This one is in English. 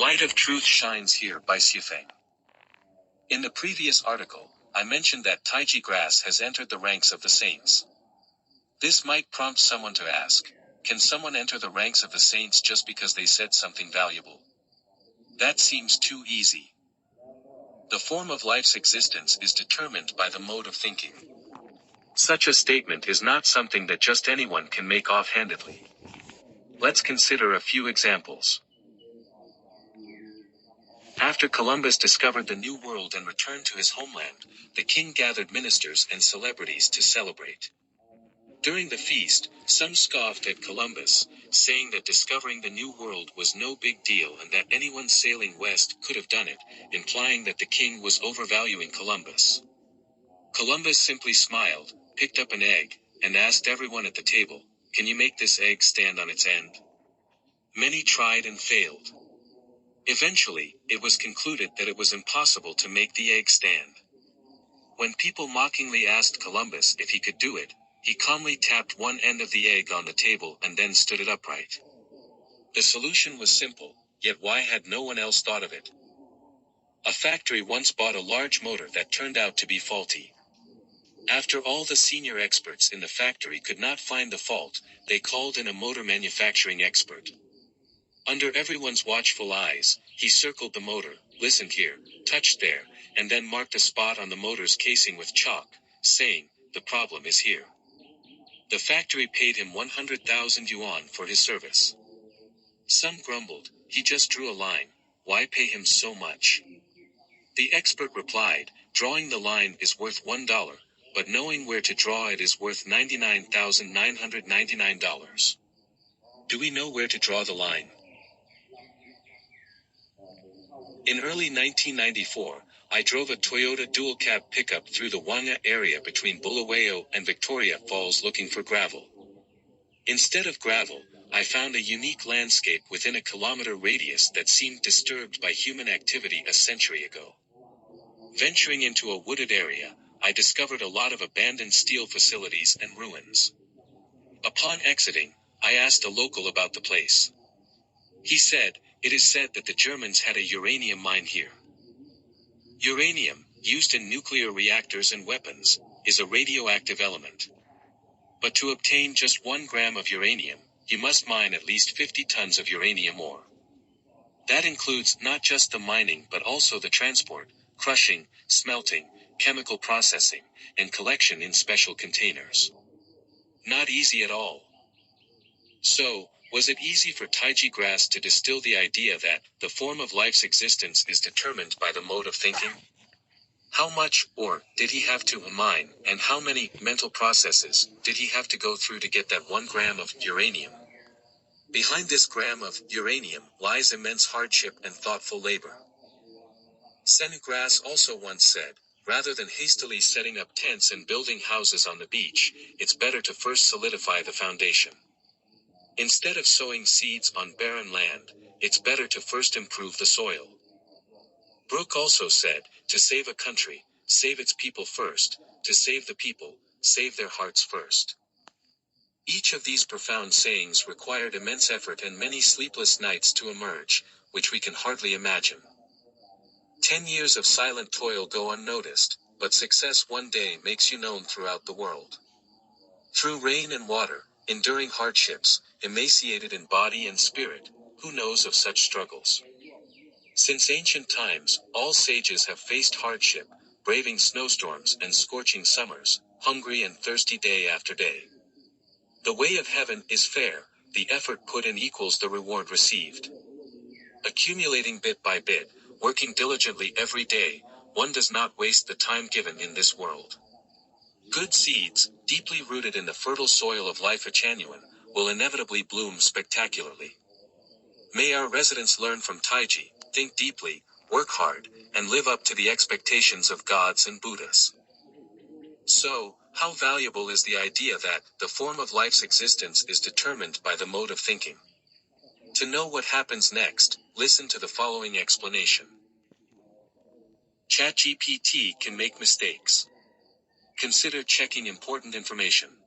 light of truth shines here by Xuefeng. In the previous article, I mentioned that Taiji Grass has entered the ranks of the saints. This might prompt someone to ask, can someone enter the ranks of the saints just because they said something valuable? That seems too easy. The form of life's existence is determined by the mode of thinking. Such a statement is not something that just anyone can make offhandedly. Let's consider a few examples. After Columbus discovered the New World and returned to his homeland, the king gathered ministers and celebrities to celebrate. During the feast, some scoffed at Columbus, saying that discovering the New World was no big deal and that anyone sailing west could have done it, implying that the king was overvaluing Columbus. Columbus simply smiled, picked up an egg, and asked everyone at the table, "Can you make this egg stand on its end?" Many tried and failed. Eventually, it was concluded that it was impossible to make the egg stand. When people mockingly asked Columbus if he could do it, he calmly tapped one end of the egg on the table and then stood it upright. The solution was simple, yet why had no one else thought of it? A factory once bought a large motor that turned out to be faulty. After all the senior experts in the factory could not find the fault, they called in a motor manufacturing expert. Under everyone's watchful eyes, he circled the motor, listened here, touched there, and then marked a spot on the motor's casing with chalk, saying, "The problem is here." The factory paid him 100,000 yuan for his service. Some grumbled, "He just drew a line, why pay him so much?" The expert replied, "Drawing the line is worth $1, but knowing where to draw it is worth $99,999. Do we know where to draw the line? In early 1994, I drove a Toyota dual-cab pickup through the Wanga area between Bulawayo and Victoria Falls looking for gravel. Instead of gravel, I found a unique landscape within a kilometer radius that seemed disturbed by human activity a century ago. Venturing into a wooded area, I discovered a lot of abandoned steel facilities and ruins. Upon exiting, I asked a local about the place. He said, "It is said that the Germans had a uranium mine here." Uranium, used in nuclear reactors and weapons, is a radioactive element. But to obtain just 1 gram of uranium, you must mine at least 50 tons of uranium ore. That includes not just the mining but also the transport, crushing, smelting, chemical processing, and collection in special containers. Not easy at all. So, was it easy for Taiji Grass to distill the idea that the form of life's existence is determined by the mode of thinking? How much ore did he have to mine, and how many mental processes did he have to go through to get that 1 gram of uranium? Behind this gram of uranium lies immense hardship and thoughtful labor. Taiji Grass also once said, rather than hastily setting up tents and building houses on the beach, it's better to first solidify the foundation. Instead of sowing seeds on barren land, it's better to first improve the soil. Brooke also said, to save a country, save its people first, to save the people, save their hearts first. Each of these profound sayings required immense effort and many sleepless nights to emerge, which we can hardly imagine. 10 years of silent toil go unnoticed, but success one day makes you known throughout the world. Through rain and water, enduring hardships, emaciated in body and spirit, who knows of such struggles? Since ancient times, all sages have faced hardship, braving snowstorms and scorching summers, hungry and thirsty day after day. The way of heaven is fair, the effort put in equals the reward received. Accumulating bit by bit, working diligently every day, one does not waste the time given in this world. Good seeds, deeply rooted in the fertile soil of Lifechanyuan, will inevitably bloom spectacularly. May our residents learn from Taiji, think deeply, work hard, and live up to the expectations of gods and Buddhas. So, how valuable is the idea that the form of life's existence is determined by the mode of thinking? To know what happens next, listen to the following explanation. ChatGPT can make mistakes. Consider checking important information.